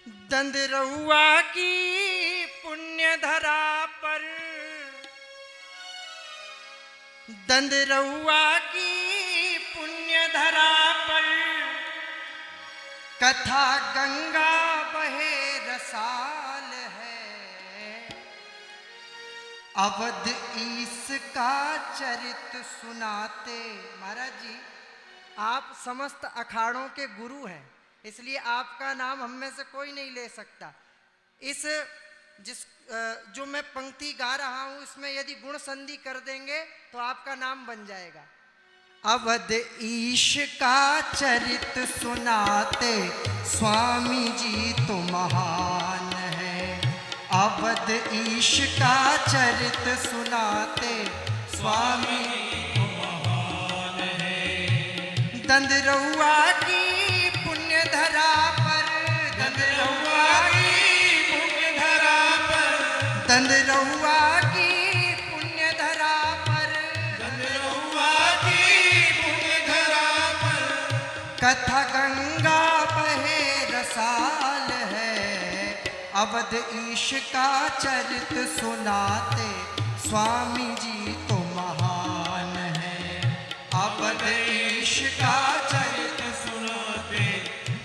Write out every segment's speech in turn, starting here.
दंदरउआ की पुण्य धरा पर, दंदरउआ की पुण्य धरा पर कथा गंगा बहे रसाल है। अवध ईस का चरित सुनाते। महाराज जी, आप समस्त अखाड़ों के गुरु हैं, इसलिए आपका नाम हम में से कोई नहीं ले सकता। जो मैं पंक्ति गा रहा हूं इसमें यदि गुण संधि कर देंगे तो आपका नाम बन जाएगा। अवध ईश का चरित सुनाते स्वामी जी तो महान है। अवध ईश का चरित सुनाते स्वामी तो महान है। दंदरउआ की पुण्य धरा पर, दंदरउआ की पुण्य धरा पर, दंदरउआ की पुण्य धरा पर, दंदरउआ की पुण्य धरा पर कथा गंगा बहे रसाल है। अवध ईश का चरित सुनाते स्वामी जी तो महान है। अवध ईश का चरित सुनाते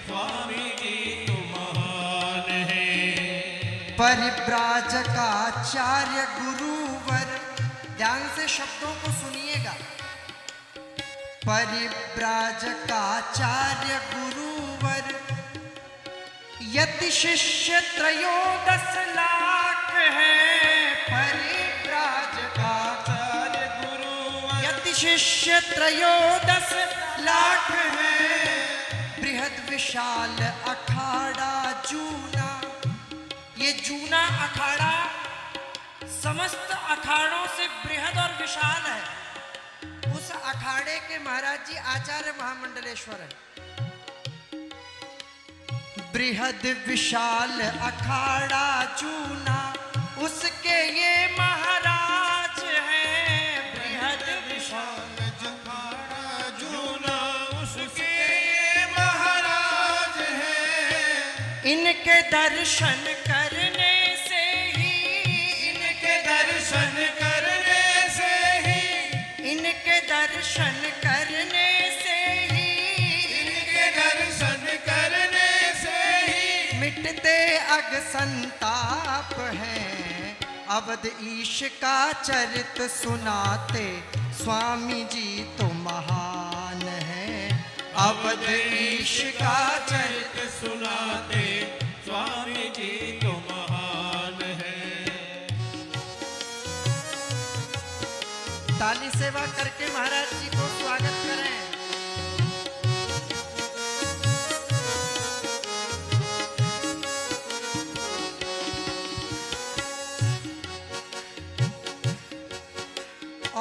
स्वामी जी तो महान है। परिव्राजकाचार्य गुरुवर, ध्यान से शब्दों को सुनिएगा। परिव्राजकाचार्य गुरुवर यति शिष्य 13 लाख है। परिव्राजकाचार्य गुरुवर यति शिष्य 13 लाख है। बृहद विशाल अखाड़ा जूना, ये जूना अखाड़ा समस्त अखाड़ों से बृहद और विशाल है। उस अखाड़े के महाराज जी आचार्य महामंडलेश्वर है। बृहद विशाल अखाड़ा जूना उसके ये महाराज हैं। बृहद विशाल अखाड़ा जूना उसके ये महाराज हैं। इनके दर्शन करने से ही, इनके दर्शन करने से ही, इनके दर्शन करने से ही, इनके दर्शन करने से ही मिटते अग संताप हैं। अवध ईश का चरित सुनाते स्वामी जी तो महान है। अवध ईश का चरित सुनाते स्वामी जी तो महान है। ताली सेवा करके महाराज जी को स्वागत करें।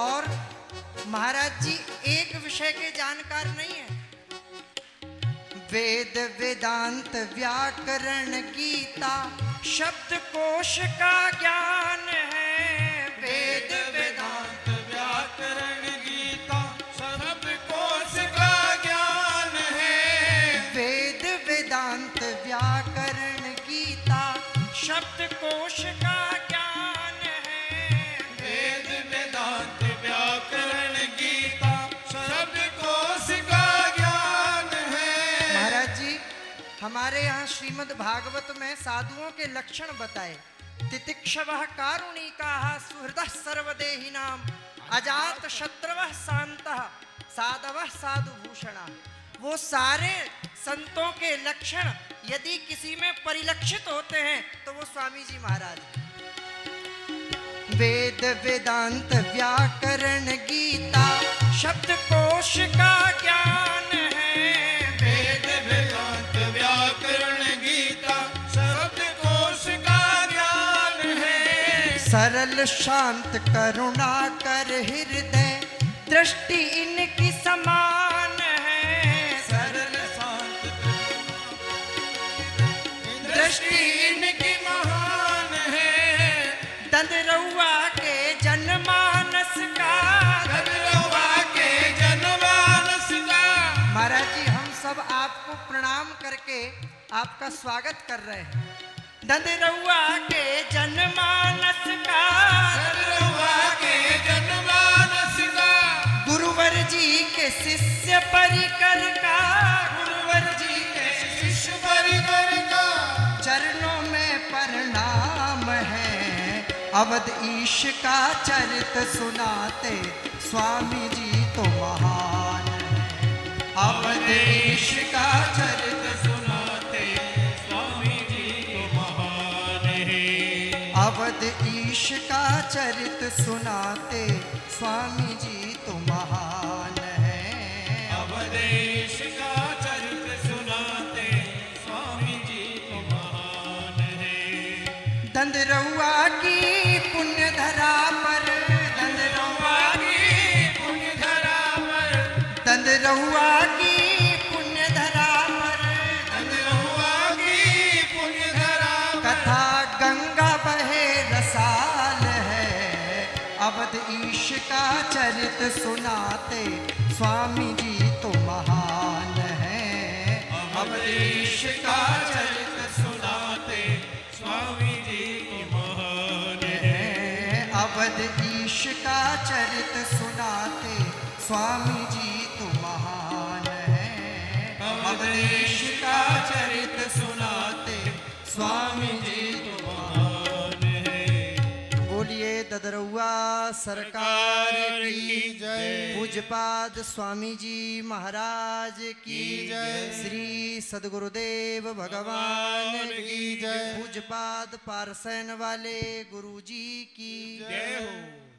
और महाराज जी एक विषय के जानकार नहीं है। वेद वेदांत व्याकरण गीता शब्दकोश का ज्ञान है। वेद वेदांत व्याकरण गीता शब्दकोश का ज्ञान है। वेद वेदांत व्याकरण गीता शब्दकोश का ज्ञान है। वेद वेदांत व्याकरण गीता शब्दकोश का ज्ञान है। महाराज जी, हमारे यहाँ श्रीमद् भागवत में साधुओं के लक्षण बताए। तितिक्षवः कारुणिकाः सुहृदः सर्वदेहिनां अजात शत्रवः शान्तः साधवः साधुभूषणः। वो सारे संतों के लक्षण यदि किसी में परिलक्षित होते हैं तो वो स्वामी जी महाराज। वेद वेदांत व्याकरण गीता शब्दकोश का ज्ञान है। वेद वेदांत व्याकरण गीता शब्दकोश का ज्ञान है। सरल शांत करुणा कर हृदय दृष्टि इनकी समान है। सरल शांत दृष्टि इनकी महान है। दंदरउआ के जनमानस का, दंदरउआ के जनमानस का। महाराज जी, हम सब आपको प्रणाम करके आपका स्वागत कर रहे हैं। दंदरौआ के जनमानस का, दंदरौआ के जनमानस का, गुरुवर जी के शिष्य परिकर का, गुरुवर जी के शिष्य परिकर का, चरणों में प्रणाम है। अवध ईश का चरित सुनाते स्वामी जी तो महान है। अवध ईश का चरित सुनाते स्वामी जी तो महान है। अवध ईश का चरित सुनाते स्वामी जी तो महान है। अवध ईश का चरित सुनाते स्वामी जी तो महान है। दंदरौआ की पुण्य धरा पर, दंदरौआ की पुण्य धरा पर, दंदरौआ की पुण्य धरा पर, दंदरौआ की पुण्य धरा पर, कथा गंगा बहे रसाल है। अवध ईश का चरित सुनाते स्वामी जी तो महान है। अवध ईश का चरित सुनाते स्वामी जी तो महान है। अवध ईश का चरित सुनाते स्वामी जी तो महान है। अवध ईश का चरित सुनाते स्वामी जी तो महान है। बोलिए ददरौआ सरकार की जय। पूज्यपाद स्वामी जी महाराज की जय। श्री सद्गुरुदेव भगवान की जय। पूज्यपाद पारसैन वाले गुरु जी की जय हो।